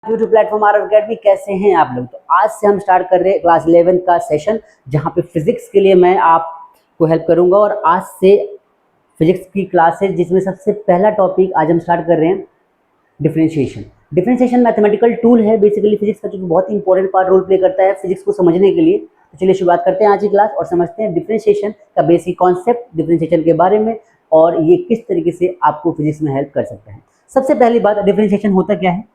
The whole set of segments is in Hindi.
YouTube platform Aarav academy. कैसे हैं आप लोग? तो आज से हम स्टार्ट कर रहे हैं क्लास 11 का सेशन, जहां पे फिजिक्स के लिए मैं आपको हेल्प करूंगा। और आज से फिजिक्स की क्लास है, जिसमें सबसे पहला टॉपिक आज हम स्टार्ट कर रहे हैं डिफरेंशिएशन। डिफरेंशिएशन मैथमेटिकल टूल है बेसिकली फिजिक्स का, जो कि बहुत इंपॉर्टेंट पार्ट रोल प्ले करता है फिजिक्स को समझने के लिए। तो चलिए शुरुआत करते हैं आज की क्लास और समझते हैं डिफरेंशिएशन का बेसिक कॉन्सेप्ट, डिफरेंशिएशन के बारे में, और ये किस तरीके से आपको फिजिक्स में हेल्प कर सकता है। सबसे पहली बात, डिफरेंशिएशन होता क्या है?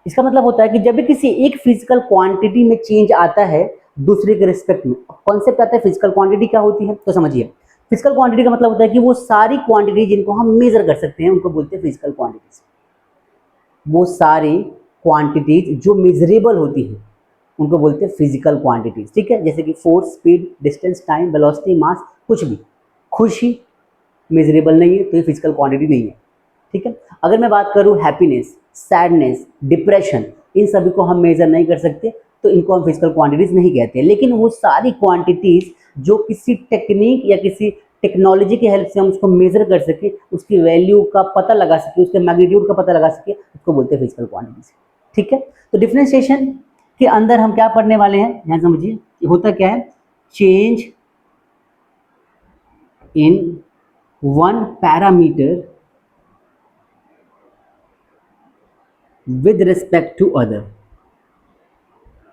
इसका मतलब होता है कि जब भी किसी एक फिजिकल क्वांटिटी में चेंज आता है दूसरे के रिस्पेक्ट में, कॉन्सेप्ट आता है फिजिकल क्वांटिटी क्या होती है। तो समझिए, फिजिकल क्वांटिटी का मतलब होता है कि वो सारी क्वांटिटी जिनको हम मेजर कर सकते हैं उनको बोलते हैं फिजिकल क्वांटिटीज। वो सारी क्वांटिटीज जो मेजरेबल होती है उनको बोलते हैं फिजिकल क्वांटिटीज। ठीक है, जैसे कि force, speed, distance, time, velocity, mass, कुछ भी। खुशी मेजरेबल नहीं है तो ये फिजिकल क्वांटिटी नहीं है। ठीक है, अगर मैं बात करूं हैप्पीनेस, सैडनेस, डिप्रेशन, इन सभी को हम मेजर नहीं कर सकते तो इनको हम फिजिकल क्वांटिटीज नहीं कहते। लेकिन वो सारी क्वांटिटीज जो किसी टेक्निक या किसी टेक्नोलॉजी की हेल्प से हम उसको मेजर कर सके, उसकी वैल्यू का पता लगा सके, उसके मैग्नीट्यूड का पता लगा सके, उसको बोलते हैं फिजिकल क्वांटिटीज। ठीक है, तो डिफरेंशिएशन के अंदर हम क्या पढ़ने वाले हैं, ध्यान समझिए। होता क्या है, change in one parameter with respect to other,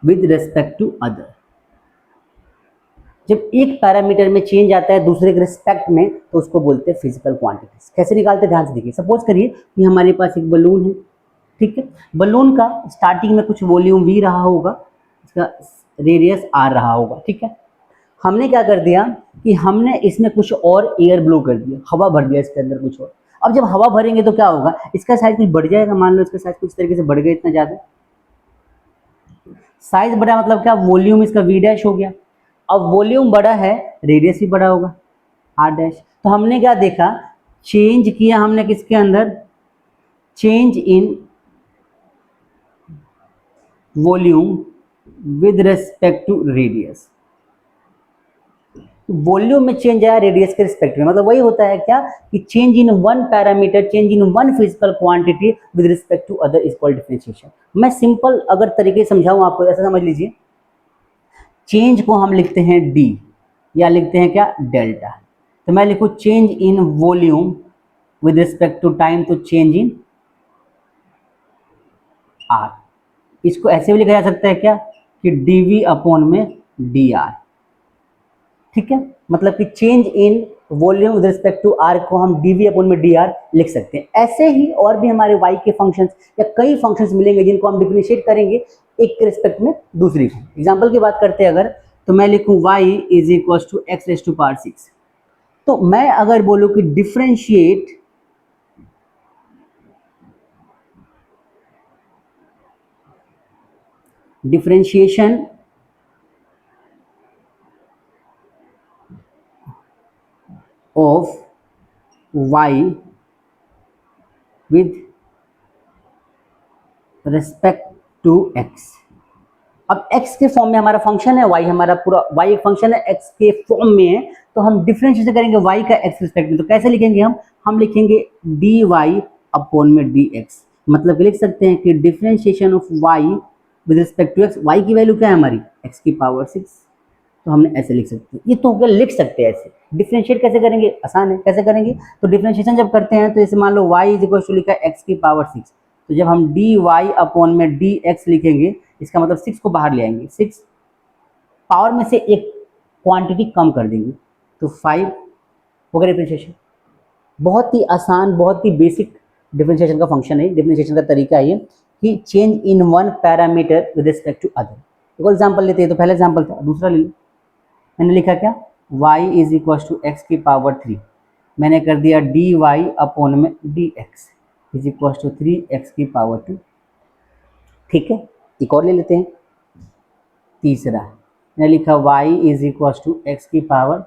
with respect to other। जब एक पैरामीटर में चेंज आता है दूसरे के रिस्पेक्ट में तो उसको बोलते हैं फिजिकल क्वांटिटीज। कैसे निकालते हैं, ध्यान से देखिए। सपोज करिए कि हमारे पास एक बलून है। ठीक है, बलून का स्टार्टिंग में कुछ वॉल्यूम v रहा होगा, इसका रेडियस r रहा होगा। ठीक है, हमने क्या कर दिया कि हमने इसमें कुछ और एयर ब्लो कर दिया, हवा भर दिया इसके अंदर कुछ और। अब जब हवा भरेंगे तो क्या होगा, इसका साइज कुछ बढ़ जाएगा। मान लो इसका साइज कुछ तरीके से बढ़ गया, इतना ज्यादा साइज बढ़ा, मतलब क्या, वॉल्यूम इसका v डैश हो गया। अब वॉल्यूम बड़ा है, रेडियस भी बड़ा होगा, r डैश। तो हमने क्या देखा, चेंज किया हमने किसके अंदर, change in volume with respect to radius. Volume में चेंज आया रेडियस के रिस्पेक्ट में, मतलब वही होता है क्या कि change in one parameter, change in one physical quantity with respect to other is called differentiation. मैं सिंपल अगर तरीके समझाऊं आपको, ऐसा समझ लीजिए, चेंज को हम लिखते हैं d या लिखते हैं क्या, डेल्टा। तो मैं लिखूं change in volume with respect to time, तो चेंज इन r। इसको ऐसे भी लिखा जा सकता है क्या कि dv अपॉन में dr। ठीक है, मतलब कि change in volume with respect to r को हम dv अपॉन में dr लिख सकते हैं। ऐसे ही और भी हमारे y के फंक्शंस या कई फंक्शंस मिलेंगे जिनको हम डिफरेंशिएट करेंगे एक के रिस्पेक्ट में दूसरी को। एग्जांपल की बात करते हैं अगर, तो मैं लिखूं y is equal to x raise to power 6। तो मैं अगर बोलूं कि differentiate differentiation of y with respect to x। अब x के फॉर्म में हमारा फंक्शन है, y हमारा पूरा y एक फंक्शन है, x के फॉर्म में है, तो हम डिफरेंशिएशन करेंगे y का x रिस्पेक्ट में। तो कैसे लिखेंगे हम लिखेंगे dy अपॉन में dx। मतलब लिख सकते हैं कि differentiation of y with respect to x, y की वैल्यू क्या है हमारी, x की पावर 6। तो हमने ऐसे लिख सकते हैं, ये तो क्या लिख सकते हैं ऐसे। डिफरेंशिएट कैसे करेंगे, आसान है, कैसे करेंगे, तो डिफरेंशिएशन जब करते हैं तो जैसे मान लो y इज इक्वल टू लिखा है x की पावर 6, तो जब हम dy अपॉन में dx लिखेंगे, इसका मतलब 6 को बाहर ले आएंगे, 6 पावर में से एक क्वांटिटी कम कर देंगे तो 5 हो गया डिफरेंशिएशन। बहुत ही आसान, बहुत ही बेसिक डिफरेंशिएशन का फंक्शन है, डिफरेंशिएशन का तरीका है ये कि change in one parameter with respect to other. एक और एग्जाम्पल लेते हैं, तो पहला एग्जाम्पल था, दूसरा ले लो। मैंने लिखा क्या, y is equal to x की पावर 3, मैंने कर दिया dy अपॉन में dx is equal to 3x की पावर 2। ठीक है, एक और ले लेते हैं, तीसरा मैंने लिखा y is equal to x की पावर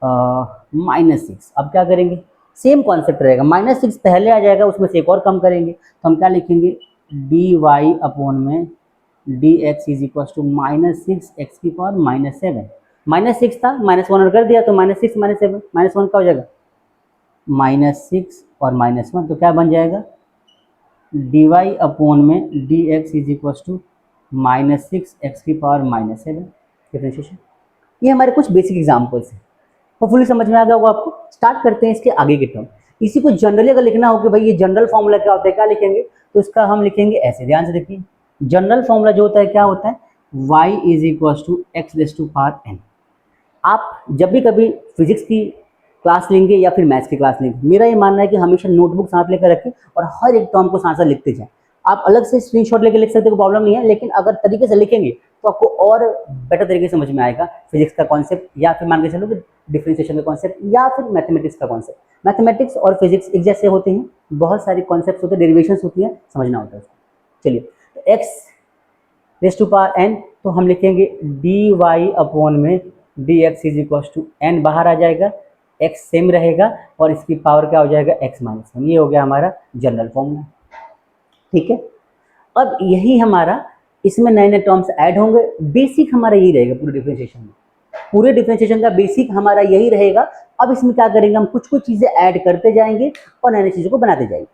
-6। अब क्या करेंगे, सेम कॉन्सेप्ट रहेगा, -6 पहले आ जाएगा, उसमें से एक और कम करेंगे, तो हम क्या लिखेंगे, dy अपॉन में dx is equal to -6x की पावर -7। -6 था, -1 कर दिया तो -6 -7 -1 क्या हो जाएगा, -6 और -1, तो क्या बन जाएगा, dy अपॉन में dx is equal to -6 x⁻⁻7 differentiation. ये हमारे कुछ बेसिक एग्जाम्पल्स हैं, होपफुली समझ में आ गया होगा आपको। स्टार्ट करते हैं इसके आगे के टर्म। इसी को जनरली अगर लिखना हो कि भाई ये जनरल फॉर्मूला क्या होता है, क्या लिखेंगे, तो इसका हम लिखेंगे ऐसे, ध्यान से देखिए। जनरल फॉर्मूला जो होता है क्या होता है, y is equal to x⁻n। आप जब भी कभी फिजिक्स की क्लास लेंगे या फिर मैथ्स की क्लास लेंगे, मेरा ये मानना है कि हमेशा नोटबुक साथ लेकर रखें और हर एक टर्म को साथ साथ लिखते जाएं। आप अलग से स्क्रीनशॉट लेके लिख सकते हो, प्रॉब्लम नहीं है, लेकिन अगर तरीके से लिखेंगे तो आपको और बेटर तरीके से समझ में आएगा फिजिक्स का कॉन्सेप्ट, या फिर मान के चलो कि डिफरेंशिएशन का कॉन्सेप्ट, या फिर मैथमेटिक्स का कॉन्सेप्ट। मैथमेटिक्स और फिजिक्स एक जैसे होते हैं, बहुत सारे कॉन्सेप्ट होते हैं, डेरिवेशंस होती हैं, समझना होता है उसको। चलिए, तो x⁻n, तो हम लिखेंगे dy अपॉन में dx is equal to n, बाहर आ जाएगा, x सेम रहेगा और इसकी पावर क्या हो जाएगा, x-1। ये हो गया हमारा जनरल फॉर्मूला, ठीक है। अब यही हमारा, इसमें नए नए टर्म्स ऐड होंगे, बेसिक हमारा यही रहेगा पूरे डिफरेंशिएशन में। पूरे डिफरेंशिएशन का बेसिक हमारा यही रहेगा। अब इसमें क्या करेंगे, हम कुछ कुछ चीजें ऐड करते जाएंगे और नई नई चीजों को बनाते जाएंगे।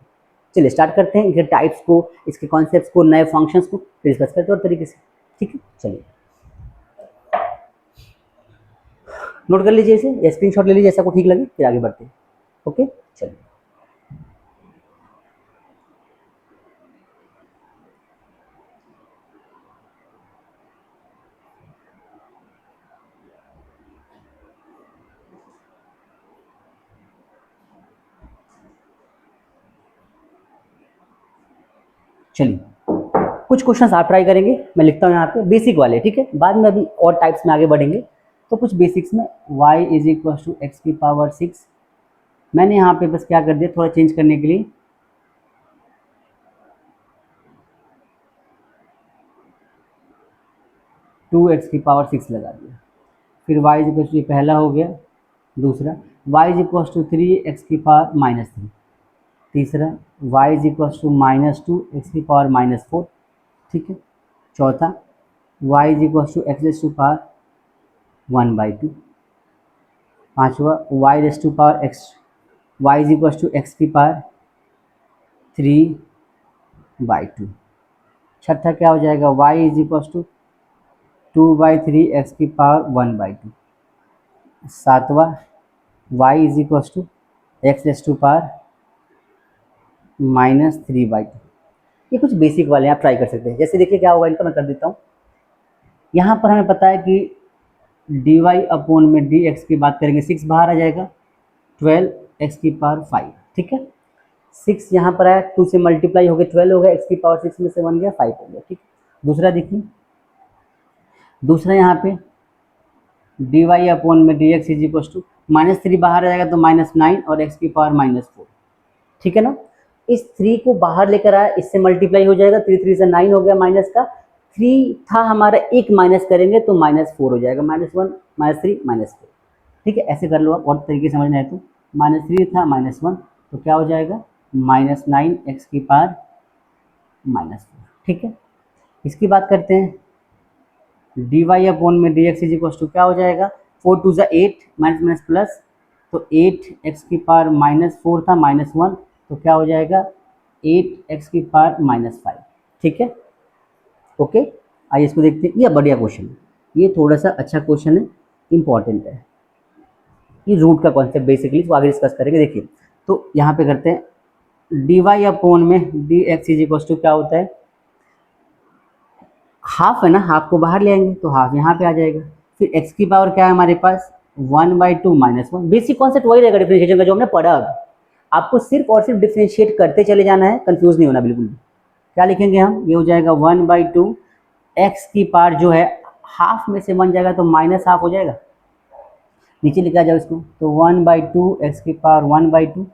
चलिए स्टार्ट करते हैं इनके टाइप्स को, इसके कॉन्सेप्ट्स को, नए फंक्शंस को डिस्कस करते हैं और तरीके से, ठीक है। चलिए नोट कर लीजिए इसे या स्क्रीनशॉट ले लीजिए, जैसा को ठीक लगे, फिर आगे बढ़ते हैं। ओके, चलिए। चलिए कुछ क्वेश्चंस आप ट्राई करेंगे, मैं लिखता हूँ यहाँ पे बेसिक वाले, ठीक है। बाद में अभी और टाइप्स में आगे बढ़ेंगे। तो कुछ बेसिक्स में y is equal to x⁻6, मैंने यहाँ पे बस क्या कर दिया, थोड़ा चेंज करने के लिए 2x⁻6 लगा दिया। फिर y इज इक्व टू, ये पहला हो गया। दूसरा y is equal to 3x⁻−3। तीसरा y is equal to -2x⁻−4, ठीक है। चौथा y is equal to x⁻1/2। पांचवा y raise to power x, y is equal to x⁻3/2। छठा क्या हो जाएगा, y is equal to 2/3x⁻1/2। सातवां y is equal to x⁻−3/2। ये कुछ बेसिक वाले हैं, आप ट्राई कर सकते हैं। जैसे देखिए क्या होगा इनका, मैं कर देता हूँ। यहाँ पर हमें पता है कि dy अपॉन में dx की बात करेंगे, 6 बाहर आ जाएगा, 12x⁵, ठीक है। 6 यहाँ पर आया, 2 से मल्टीप्लाई हो गया, 12 हो गया, x⁻6 में से बन गया 5 हो गया, ठीक है। दूसरा देखिए, दूसरा यहाँ पे dy अपॉन में dx इज इक्व टू -3 बाहर आ जाएगा तो -9 और x⁻4, ठीक है ना। इस 3 को बाहर लेकर आया, इससे मल्टीप्लाई हो जाएगा, 3 3 से 9 हो गया, माइनस का 3 था हमारा, एक माइनस करेंगे तो -4 हो जाएगा, -1 -3 -4, ठीक है। ऐसे कर लो आप, और तरीके समझना है तो -3 था -1 तो क्या हो जाएगा, -9x⁻4, ठीक है। इसकी बात करते हैं, dy अपॉन में dx इज इक्व टू क्या हो जाएगा, 4 2 8, माइनस माइनस प्लस, तो 8x⁻4 था -1 तो क्या हो जाएगा 8x⁻5, ठीक है। ओके, आइए इसको देखते हैं। ये बढ़िया क्वेश्चन है, ये थोड़ा सा अच्छा क्वेश्चन है, इंपॉर्टेंट है। ये रूट का कॉन्सेप्ट बेसिकली तो आगे डिस्कस करेंगे। देखिए तो यहाँ पे करते हैं, dy अपॉन में dx इज इक्व टू क्या होता है, हाफ है ना, हाफ को बाहर ले आएंगे तो हाफ यहाँ पे आ जाएगा। फिर x की पावर क्या है हमारे पास, 1/2 -1। बेसिक कॉन्सेप्ट वही रहेगा डिफरेंशिएशन का जो हमने पढ़ा। अब आपको सिर्फ और सिर्फ डिफरेंशिएट करते चले जाना है, कंफ्यूज नहीं होना बिल्कुल भी। क्या लिखेंगे हम, ये हो जाएगा 1/2, x की पावर जो है हाफ में से बन जाएगा तो -हाफ हो जाएगा, नीचे लिखा जाए इसको, तो 1/2 x⁻1/2,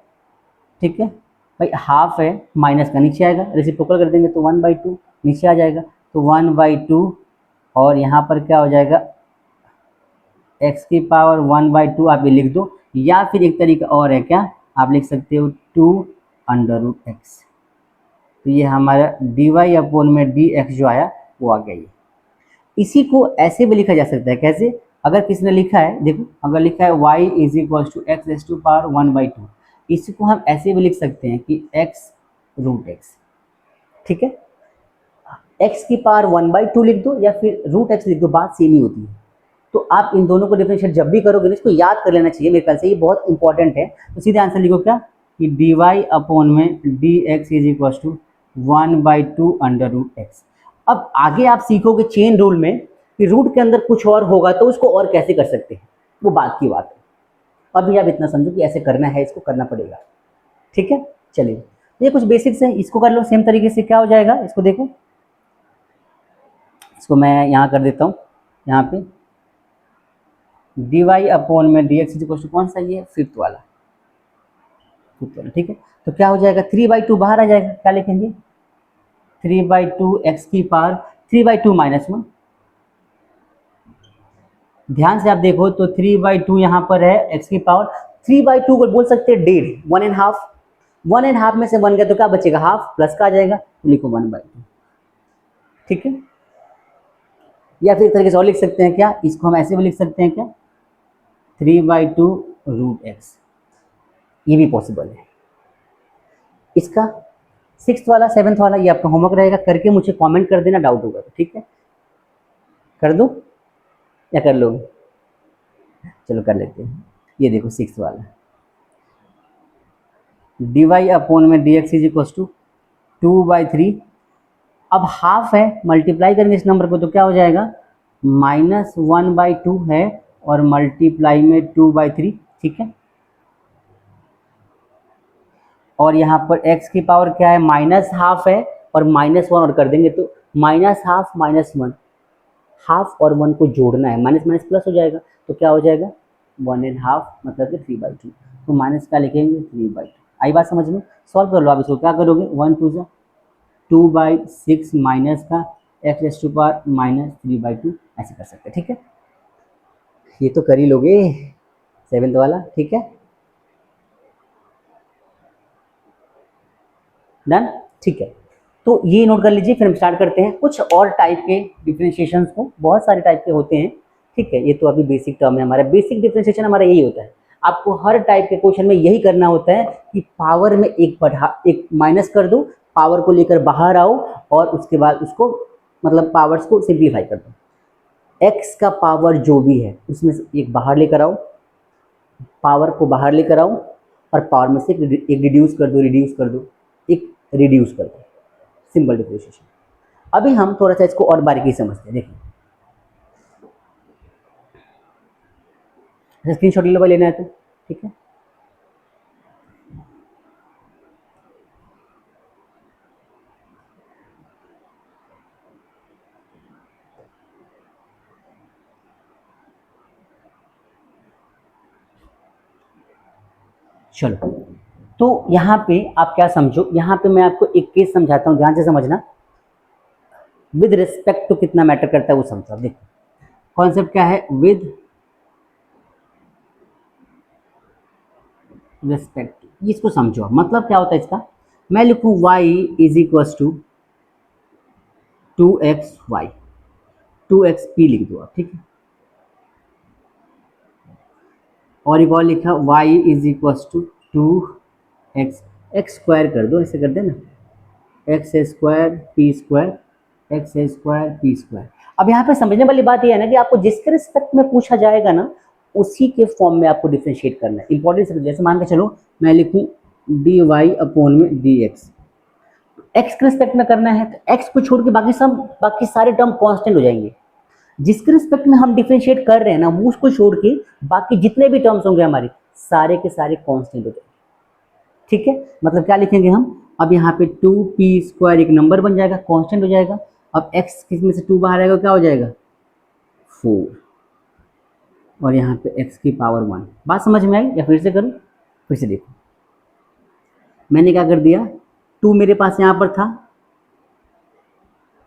ठीक है भाई। हाफ है, माइनस का नीचे आएगा, रेसिप्रोकल कर देंगे तो 1/2 नीचे आ जाएगा, तो 1/2 और यहाँ पर क्या हो जाएगा, x⁻1/2 आप ये लिख दो, या फिर एक तरीका और है, क्या आप लिख सकते हो 2√x। तो ये हमारा dy अपॉन में dx जो आया वो आ गया। ये इसी को ऐसे भी लिखा जा सकता है, कैसे, अगर किसी ने लिखा है, देखो अगर लिखा है y is equal to X raise to power 1/2, इसको हम ऐसे भी लिख सकते हैं कि x रूट एक्स, ठीक है। x की पावर 1/2 लिख दो या फिर रूट एक्स लिख दो, बात सेम ही होती है। तो आप इन दोनों को डिफरेंशिएट जब भी करोगे ना, इसको याद कर लेना चाहिए, मेरे ख्याल से ये बहुत इंपॉर्टेंट है। तो सीधे आंसर लिखो क्या कि dy अपॉन में dx is equal to 1/2 under root X. अब आगे आप सीखोगे चेन रूल में कि रूट के अंदर कुछ और होगा तो उसको और कैसे कर सकते हैं, वो बात की बात है। अभी आप इतना समझो कि ऐसे करना है, इसको करना पड़ेगा, ठीक है। चलिए ये कुछ बेसिक्स है, इसको कर लो सेम तरीके से। क्या हो जाएगा इसको देखो, इसको मैं यहाँ कर देता हूँ, यहाँ पे dy अपॉन में dx इज इक्वल टू कौन सा, ये फिफ्थ वाला, ठीक है। तो क्या हो जाएगा 3/2 बाहर आ जाएगा, क्या लिखेंगे 3/2 एक्स की पावर 3/2 -1। ध्यान से आप देखो तो 3/2 यहाँ पर है एक्स की पावर, 3/2 को बोल सकते हैं डेढ़, 1.5, 1.5 में से 1 गया तो क्या बचेगा हाफ, प्लस का आ जाएगा, तो लिखो 1/2, ठीक है। या फिर एक तरीके से और लिख सकते हैं, क्या इसको हम ऐसे भी लिख सकते हैं क्या 3/2 रूट एक्स, ये भी पॉसिबल है। इसका सिक्स्थ वाला सेवन्थ वाला ये आपका होमवर्क रहेगा, करके मुझे कमेंट कर देना, डाउट होगा तो, ठीक है। कर दो या कर लोगे, चलो कर लेते हैं। ये देखो सिक्स्थ वाला, dy अपॉन में dx इज इक्वल टू 2/3। अब हाफ है, मल्टीप्लाई करेंगे इस नंबर को तो क्या हो जाएगा -1/2 है और मल्टीप्लाई में 2/3, ठीक है। और यहाँ पर x की पावर क्या है -हाफ है और -1 और कर देंगे तो -हाफ -1, हाफ और 1 को जोड़ना है, माइनस माइनस प्लस हो जाएगा तो क्या हो जाएगा 1.5 मतलब कि 3/2, तो माइनस का लिखेंगे 3/2। आई बात समझ में, सॉल्व कर लो आप इसको, क्या करोगे 1 2 जा 2/6 माइनस का x रेज़ टू पावर -3/2, ऐसे कर सकते हैं, ठीक है। ये तो कर ही लोगे सेवेंथ वाला, ठीक है, डन, ठीक है। तो ये नोट कर लीजिए, फिर हम स्टार्ट करते हैं कुछ और टाइप के डिफरेंशिएशंस को, बहुत सारे टाइप के होते हैं, ठीक है। ये तो अभी बेसिक टर्म है, हमारा बेसिक डिफरेंशिएशन हमारा यही होता है। आपको हर टाइप के क्वेश्चन में यही करना होता है कि पावर में एक माइनस कर दो, पावर को लेकर बाहर आओ और उसके बाद उसको मतलब पावर्स को सिंप्लीफाई कर दो। एक्स का पावर जो भी है उसमें से एक बाहर लेकर आओ, पावर को बाहर लेकर आओ और पावर में से एक रिड्यूस कर दो, एक रिड्यूस कर दो, सिंपल डिफरेंशिएशन। अभी हम थोड़ा सा इसको और बारीकी समझते हैं, देखिए स्क्रीनशॉट ले लो भाई, लेना है तो, ठीक है। चलो तो यहाँ पे आप क्या समझो, यहाँ पे मैं आपको एक केस समझाता हूँ, ध्यान से समझना, विद रिस्पेक्ट टू कितना मैटर करता है वो समझो। देखो कॉन्सेप्ट क्या है, विद रिस्पेक्ट, इसको समझो। मतलब क्या होता है इसका, मैं लिखूँ y is equal to 2xy, 2xp लिख दो आप, ठीक है। और एक और लिखा y is equal to 2x, X square कर दो, ऐसे कर देना, X square P square, X square P square. अब यहाँ पे समझने वाली बात यह है ना कि आपको जिसके रिस्पेक्ट में पूछा जाएगा ना उसी के फॉर्म में आपको डिफरेंशिएट करना है। इंपॉर्टेंट, जैसे मान के चलो मैं लिखूँ डी वाई अपॉन में डी एक्स, एक्स के रिस्पेक्ट में करना है तो एक्स को छोड़ के बाकी सारे टर्म कांस्टेंट हो जाएंगे। जिसके रिस्पेक्ट में हम डिफरेंशिएट कर रहे हैं ना वो उसको छोड़ के बाकी जितने भी टर्म्स होंगे हमारे सारे के सारे कांस्टेंट हो जाएंगे, ठीक है। मतलब क्या लिखेंगे हम, अब यहाँ पे 2p² एक नंबर बन जाएगा, कांस्टेंट हो जाएगा। अब x किस में से 2 बाहर आएगा क्या हो जाएगा 4, और यहाँ पे x की पावर 1। बात समझ में आई या फिर से करूँ, फिर से देखो मैंने क्या कर दिया, 2 मेरे पास यहाँ पर था,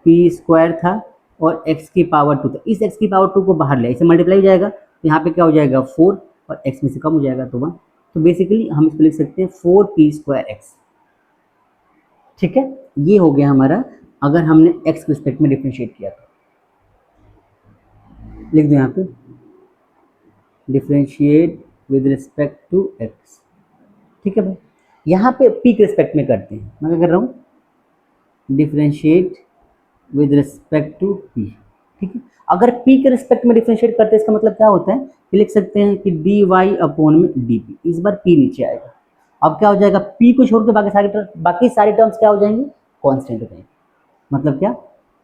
p² था और x की पावर 2 था, इस x की पावर 2 को बाहर लिया, इसे मल्टीप्लाई हो जाएगा तो यहाँ पे क्या हो जाएगा 4 और x में से कम हो जाएगा तो 1। तो बेसिकली हम इसको लिख सकते हैं 4p²x, ठीक है। ये हो गया हमारा, अगर हमने x के रिस्पेक्ट में डिफरेंशिएट किया तो लिख दो यहाँ पे differentiate with respect to X. ठीक है भाई, यहाँ पे पी के रिस्पेक्ट में करते हैं, मैं क्या कर रहा हूँ, differentiate with respect to P. ठीक है, अगर पी के रिस्पेक्ट में डिफरेंशिएट करते हैं इसका मतलब क्या होता है कि लिख सकते हैं कि डी वाई अपॉन में डी पी। इस बार पी नीचे आएगा, अब क्या हो जाएगा, पी को छोड़ के बाकी सारी टर्म्स क्या हो जाएंगी, कांस्टेंट हो जाएंगी। मतलब क्या,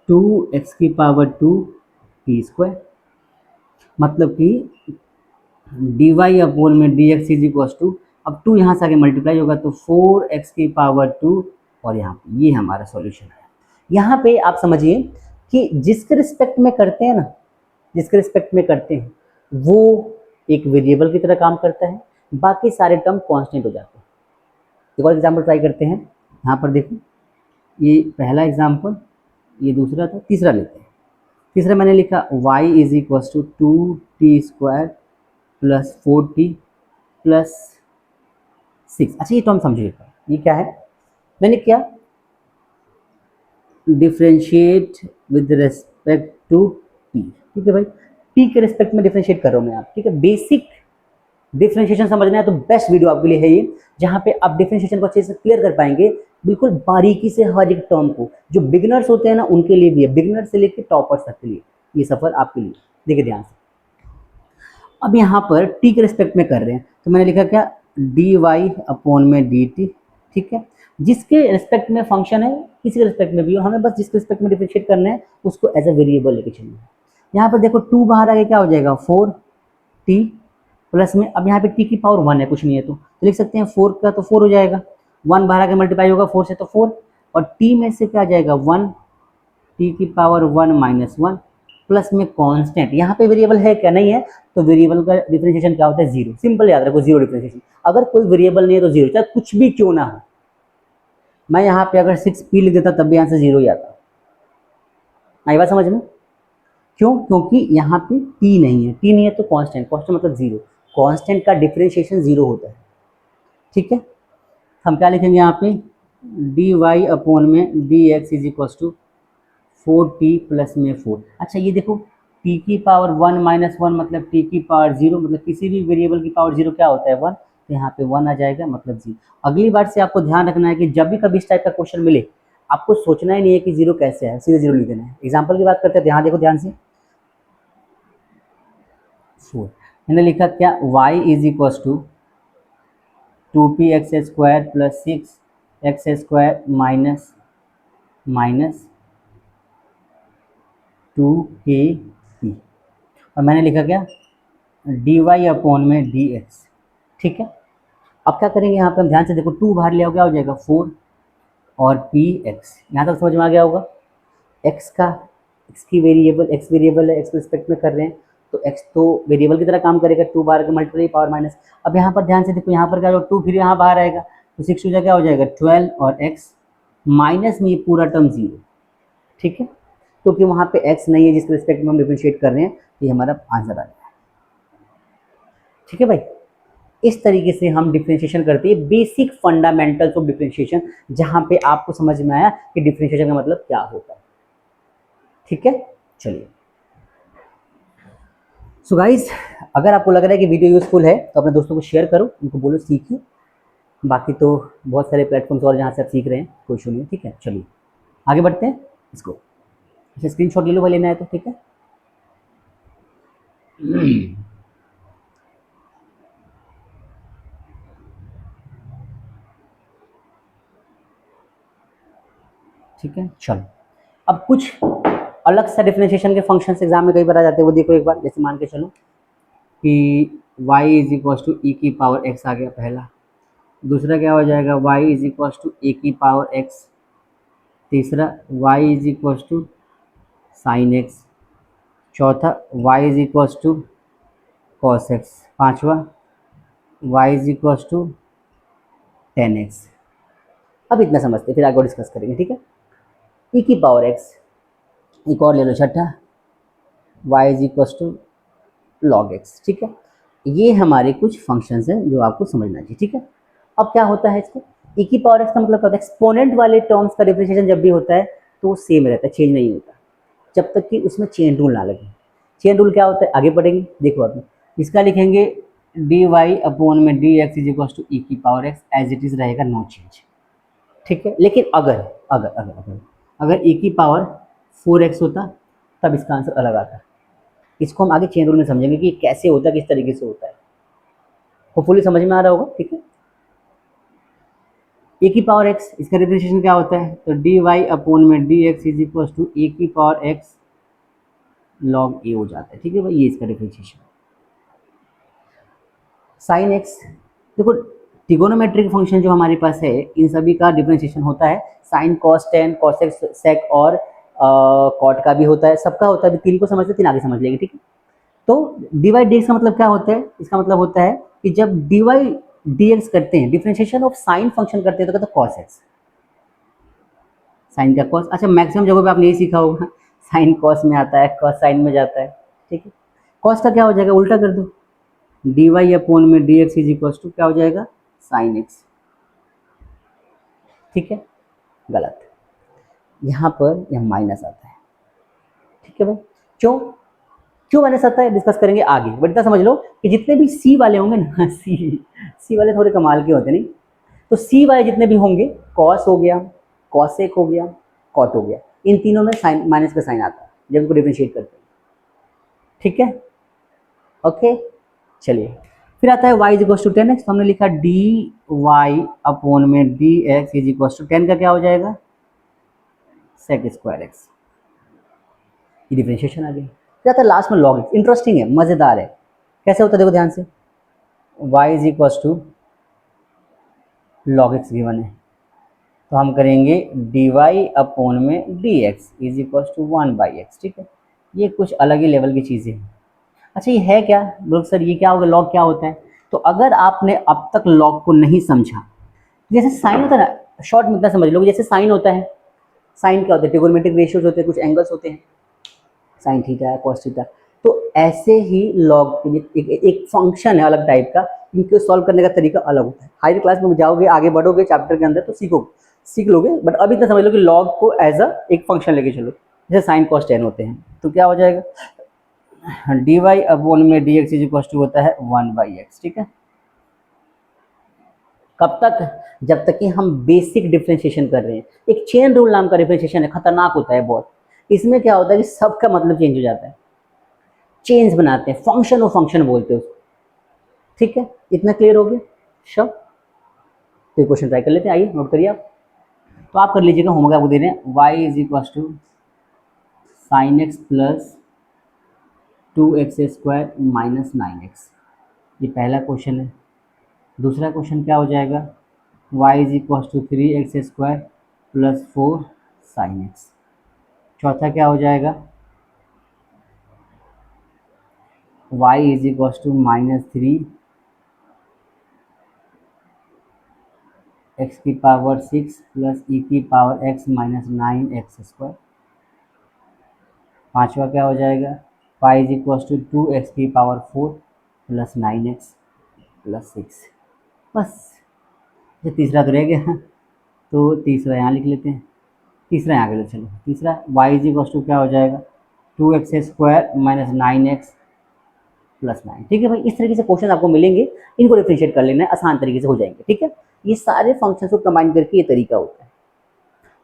2x की पावर 2 पी स्क्वायर, मतलब कि डी वाई अपॉन में D x is equal to, अब 2 यहाँ से आगे मल्टीप्लाई होगा तो 4x की पावर 2, और यहाँ पे ये हमारा सॉल्यूशन है। यहाँ पे आप समझिए कि जिसके रिस्पेक्ट में करते हैं ना, जिसके रिस्पेक्ट में करते हैं वो एक वेरिएबल की तरह काम करता है, बाकी सारे टर्म कांस्टेंट हो जाते हैं। एक और एग्जाम्पल ट्राई करते हैं, यहाँ पर देखो, ये पहला एग्जाम्पल, ये दूसरा था, तीसरा लेते हैं। तीसरा मैंने लिखा y is equal to 2t square plus 4t plus 6। अच्छा ये टर्म समझिएगा, ये क्या है, मैंने क्या differentiate with respect to t। ठीक है भाई, t के रिस्पेक्ट में डिफरेंशिएट कर रहा हूँ मैं आप। ठीक है, बेसिक डिफरेंशिएशन समझना है तो बेस्ट वीडियो आपके लिए है ये, जहाँ पे आप डिफरेंशिएशन को अच्छे से क्लियर कर पाएंगे, बिल्कुल बारीकी से हर एक टर्म को। जो बिगिनर्स होते हैं ना उनके लिए भी है, बिगिनर से लेकर टॉपर्स तक के लिए ये सफर आपके लिए। देखिए ध्यान से, अब यहाँ पर टी के रिस्पेक्ट में कर रहे हैं तो मैंने लिखा क्या, डी वाई अपॉन में डी टी। ठीक है, जिसके रिस्पेक्ट में फंक्शन है, किसी के रिस्पेक्ट में भी हो, हमें बस जिसके रिस्पेक्ट में डिफरेंशिएट करना है उसको एज अ वेरिएबल लेके चलना है। यहाँ पर देखो 2 बाहर आगे क्या हो जाएगा, 4t प्लस में, अब यहाँ पे t की पावर 1 है, कुछ नहीं है तो लिख सकते हैं 4 का तो 4 हो जाएगा, 1 बाहर आके मल्टीप्लाई होगा 4 से तो 4, और t में से क्या आ जाएगा 1, t की पावर 1 माइनस 1 प्लस में कांस्टेंट। यहाँ पे वेरिएबल है क्या, नहीं है, तो वेरिएबल का डिफरेंशिएशन क्या होता है, जीरो। सिंपल याद रखो, जीरो डिफरेंशिएशन। अगर कोई वेरिएबल नहीं है तो जीरो, चाहे कुछ भी क्यों ना हो। मैं यहाँ पे अगर 6p लिख देता तब भी यहाँ से जीरो ही आता। आई बात समझ में, क्यों, क्योंकि यहाँ पे t नहीं है, t नहीं है तो कांस्टेंट, कांस्टेंट मतलब जीरो, कांस्टेंट का डिफरेंशिएशन जीरो होता है। ठीक है, हम क्या लिखेंगे यहाँ पे, डी वाई अपॉन में D x is equal to 4t plus में 4। अच्छा ये देखो, t की पावर 1 माइनस 1 मतलब t की पावर 0, मतलब किसी भी वेरिएबल की पावर 0 क्या होता है, 1, तो यहाँ पे 1 आ जाएगा, मतलब 0। अगली बार से आपको ध्यान रखना है कि जब भी कभी इस टाइप का क्वेश्चन मिले, आपको सोचना ही नहीं है कि 0 कैसे है, सीधे 0 लिख देना है। एग्जाम्पल की बात करते हैं, यहाँ देखो ध्यान से, 4 मैंने लिखा क्या, y is equal to 2p X square plus 6 X square minus minus 2kp, और मैंने लिखा क्या, डी वाई अपॉन में डी एक्स। ठीक है, अब क्या करेंगे, यहाँ पे हम ध्यान से देखो, 2 बाहर ले आओ क्या हो जाएगा 4, और पी एक्स, यहाँ तक समझ में आ गया होगा। एक्स का, एक्स की वेरिएबल, एक्स वेरिएबल है, एक्स के रिस्पेक्ट में कर रहे हैं तो एक्स तो वेरिएबल की तरह काम करेगा, 2 बार के मल्टीप्लाई पावर माइनस। अब यहाँ पर ध्यान से देखो, यहाँ पर क्या होगा, 2 फिर यहाँ बाहर आएगा तो 6 हो जाएगा, क्या हो जाएगा 12, और एक्स माइनस में ये पूरा टर्म 0। ठीक है, क्योंकि वहाँ पे x नहीं है जिसके रिस्पेक्ट में हम डिफरेंशिएट कर रहे हैं, तो ये हमारा आंसर आ गया। ठीक है भाई, इस तरीके से हम डिफरेंशिएशन करते हैं, बेसिक फंडामेंटल्स ऑफ डिफरेंशिएशन, जहाँ पे आपको समझ में आया कि डिफरेंशिएशन का मतलब क्या होता है। ठीक है, चलिए। सो गाइज, अगर आपको लग रहा है कि वीडियो यूजफुल है तो अपने दोस्तों को शेयर करो, उनको बोलो सीखिए। बाकी तो बहुत सारे प्लेटफॉर्म्स और जहाँ से आप सीख रहे हैं, कोई इशू नहीं है। ठीक है, चलिए आगे बढ़ते हैं इसको। अच्छा स्क्रीनशॉट ले लो भाई, लेना है तो। ठीक है, ठीक है, चलो। अब कुछ अलग सा डिफरेंशिएशन के फंक्शंस एग्जाम में कई बार आ जाते हैं, वो देखो एक बार। जैसे मान के चलो कि y is equal to E की पावर x आ गया पहला, दूसरा क्या हो जाएगा, y is equal to A की पावर x, तीसरा y is equal to sine x, चौथा y is equal to cos x, पांचवा y is equal to ten X. अब इतना समझते फिर आगे डिस्कस करेंगे। ठीक है, e की पावर x, एक और ले लो छठा, y is equal to log x। ठीक है, ये हमारे कुछ फंक्शंस हैं जो आपको समझना चाहिए। ठीक है, अब क्या होता है इसको, e की पावर x का मतलब क्या होता है, एक्सपोनेंट वाले टर्म्स का डिफरेंशिएशन जब भी होता है तो वो सेम रहता है, चेंज नहीं होता, जब तक कि उसमें चेन रूल ना लगे। चेन रूल क्या होता है, आगे पढ़ेंगे, देखो आप। इसका लिखेंगे डी वाई अपॉन में D x is equal to E की power X, as it is रहेगा, नो चेंज। ठीक है, लेकिन अगर अगर अगर अगर अगर ई की पावर 4x होता तब इसका आंसर अलग आता। इसको हम आगे चेन रूल में समझेंगे कि कैसे होता है, किस तरीके से होता है। होपफुली समझ में आ रहा होगा। ठीक है, ए की पावर एक्स, इसका डिफरेंशिएशन क्या होता है, तो डी वाई अपॉन में D x is equal to A की पावर एक्स लॉग ए हो जाता है। ठीक है भाई, ये इसका डिफरेंशिएशन। साइन एक्स, देखो ट्रिगोनोमेट्रिक फंक्शन जो हमारे पास है इन सभी का डिफरेंशिएशन होता है, sine cos tan cos X sec और कॉट का भी होता है, सबका होता है। तीन को समझते, तीन आगे समझ लेंगे। ठीक है, तो डी वाई डी एक्स का मतलब क्या होता है, इसका मतलब होता है कि जब डी वाई डी एक्स करते हैं, डिफरेंशिएशन ऑफ साइन फंक्शन करते हैं, तो कहते हैं कॉस एक्स, साइन का कॉस। अच्छा, मैक्सिमम जगह पे आपने यही सीखा होगा, साइन कॉस में आता है, कॉस साइन में जाता है। ठीक है, कॉस का क्या हो जाएगा, उल्टा कर दो, डी वाई अपॉन में D x is equal to क्या हो जाएगा, साइन एक्स। ठीक है, गलत, यहाँ पर यह माइनस आता है। ठीक है भाई, क्यों क्यों माइनस आता है डिस्कस करेंगे आगे, बट इतना समझ लो कि जितने भी सी वाले होंगे ना, सी वाले थोड़े कमाल के होते नहीं, तो सी वाले जितने भी होंगे, कॉस हो गया, कॉसेक हो गया, कॉट हो गया, इन तीनों में साइन माइनस का साइन आता है जब इनको डिफरेंशिएट करते हैं। ठीक है, ओके, चलिए फिर आता है y is equal to ten x, तो हमने लिखा डी वाई अपॉन में D x is equal to ten का क्या हो जाएगा, सेक स्क्वायर एक्स। ये डिफरेंशिएशन आ गई। फिर आता है लास्ट में लॉग एक्स, इंटरेस्टिंग है, मज़ेदार है। कैसे होता है देखो ध्यान से, y is equal to log x given है, तो हम करेंगे डी वाई अपॉन में D x is equal to one by x. ठीक है, ये कुछ अलग ही लेवल की चीज़ें हैं। अच्छा, ये है क्या लोग, सर ये क्या होगा, लॉग क्या होता है, तो अगर आपने अब तक लॉग को नहीं समझा, जैसे साइन होता है ना, शॉर्ट में इतना समझ लो, जैसे साइन होता है, साइन क्या होता है, ट्रिगोनोमेट्रिक रेशियोज होते हैं, कुछ एंगल्स होते हैं, साइन थीटा है, कॉस थीटा, तो ऐसे ही लॉग के लिए एक फंक्शन है अलग टाइप का, इनको सॉल्व करने का तरीका अलग होता है। हायर क्लास में जाओगे, आगे बढ़ोगे चैप्टर के अंदर तो सीख लोगे, बट अभी इतना समझ लो कि लॉग को एज अ एक फंक्शन लेके चलो, जैसे साइन कॉस टेन होते हैं, तो क्या हो जाएगा, डी वाई अपॉन में D x is equal to होता है वन बाई एक्स। ठीक है, कब तक, जब तक कि हम बेसिक डिफरेंशिएशन कर रहे हैं। एक चेन रूल नाम का डिफरेंशिएशन है, खतरनाक होता है बहुत। इसमें क्या होता है कि सबका मतलब चेंज हो जाता है, चेंज बनाते हैं, फंक्शन और फंक्शन बोलते हैं उसको। ठीक है, इतना क्लियर हो गया शब। तो क्वेश्चन ट्राई कर लेते हैं, आइए नोट करिए आप, तो आप कर लीजिएगा, होमवर्क आपको दे रहे हैं, y is equal to sine x plus 2x square minus 9x, ये पहला क्वेश्चन है। दूसरा क्वेश्चन क्या हो जाएगा, y is equal to 3x square plus 4 sine x. चौथा क्या हो जाएगा, y is equal to minus 3 x की पावर 6 प्लस e की power x minus 9x square. पांचवा क्या हो जाएगा, y is equal to 2x की पावर 4 प्लस 9x प्लस 6। बस, ये तीसरा तो रह गया, तो तीसरा यहाँ लिख लेते हैं, तीसरा यहाँ के, चलो तीसरा y इज इक्वल टू क्या हो जाएगा, 2x square minus 9x plus 9। ठीक है भाई, इस तरीके से क्वेश्चन आपको मिलेंगे, इनको डिफरेंशिएट कर लेना है, आसान तरीके से हो जाएंगे। ठीक है, ये सारे फंक्शंस को कंबाइन करके ये तरीका होता है।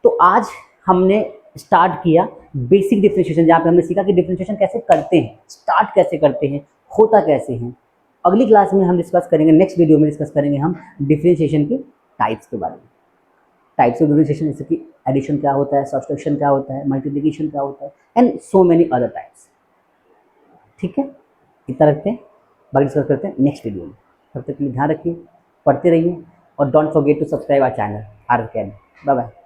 तो आज हमने स्टार्ट किया बेसिक डिफरेंशिएशन, जहाँ पे हमने सीखा कि डिफरेंशिएशन कैसे करते हैं, स्टार्ट कैसे करते हैं, होता कैसे हैं। अगली क्लास में हम डिस्कस करेंगे, नेक्स्ट वीडियो में डिस्कस करेंगे हम डिफरेंशिएशन के टाइप्स के बारे में, टाइप्स ऑफ डिफरेंशिएशन, जैसे कि एडिशन क्या होता है, सब्सट्रैक्शन क्या होता है, मल्टीप्लिकेशन क्या होता है, and so many other types. ठीक है, इतना रखते हैं, बाकी डिस्कस करते हैं नेक्स्ट वीडियो में। तब तक के लिए ध्यान रखिए, पढ़ते रहिए, और don't forget to subscribe our channel R academy. Bye bye.